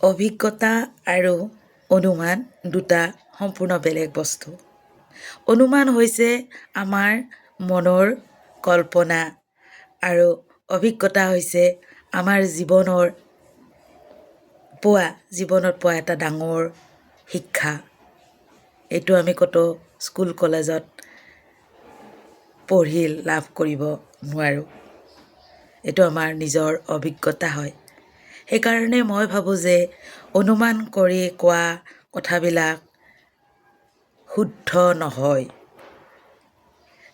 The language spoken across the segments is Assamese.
অভিজ্ঞতা আৰু অনুমান দুটা সম্পূৰ্ণ বেলেগ বস্তু। অনুমান হৈছে আমাৰ মনৰ কল্পনা আৰু অভিজ্ঞতা হৈছে আমাৰ জীৱনত পোৱা এটা ডাঙৰ শিক্ষা। এইটো আমি ক'তো স্কুল কলেজত পঢ়ি লাভ কৰিব নোৱাৰোঁ। এইটো আমাৰ নিজৰ অভিজ্ঞতা হয়। সেইকাৰণে মই ভাবোঁ যে অনুমান কৰি কোৱা কথাবিলাক শুদ্ধ নহয়।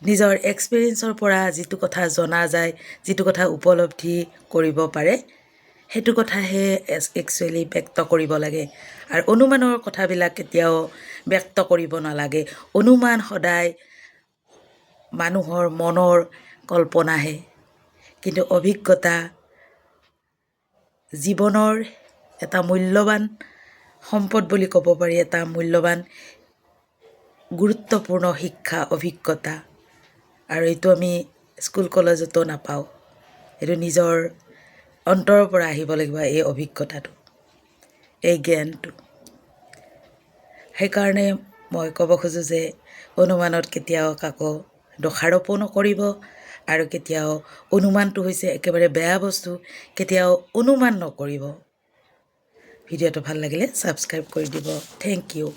নিজৰ এক্সপিৰিয়েঞ্চৰ পৰা যিটো কথা জনা যায়, যিটো কথা উপলব্ধি কৰিব পাৰে, সেইটো কথাহে একচুৱেলি ব্যক্ত কৰিব লাগে। আৰু অনুমানৰ কথাবিলাক কেতিয়াও ব্যক্ত কৰিব নালাগে। অনুমান সদায় মানুহৰ মনৰ কল্পনাহে, কিন্তু অভিজ্ঞতা জীৱনৰ এটা মূল্যৱান সম্পদ বুলি ক'ব পাৰি, এটা মূল্যৱান গুৰুত্বপূৰ্ণ শিক্ষা অভিজ্ঞতা। আৰু এইটো আমি স্কুল কলেজতো নাপাওঁ। এইটো নিজৰ অন্তৰৰ পৰা আহিব লাগিব, এই অভিজ্ঞতাটো, এই জ্ঞানটো। সেইকাৰণে মই ক'ব খোজোঁ যে অনুমানত কেতিয়াও কাকো দোষাৰোপো নকৰিব, আৰু কেতিয়াও অনুমানটো হৈছে একেবাৰে বেয়া বস্তু, কেতিয়াও অনুমান নকৰিব। ভিডিঅ'টো ভাল লাগিলে ছাবস্ক্ৰাইব কৰি দিব। Thank U.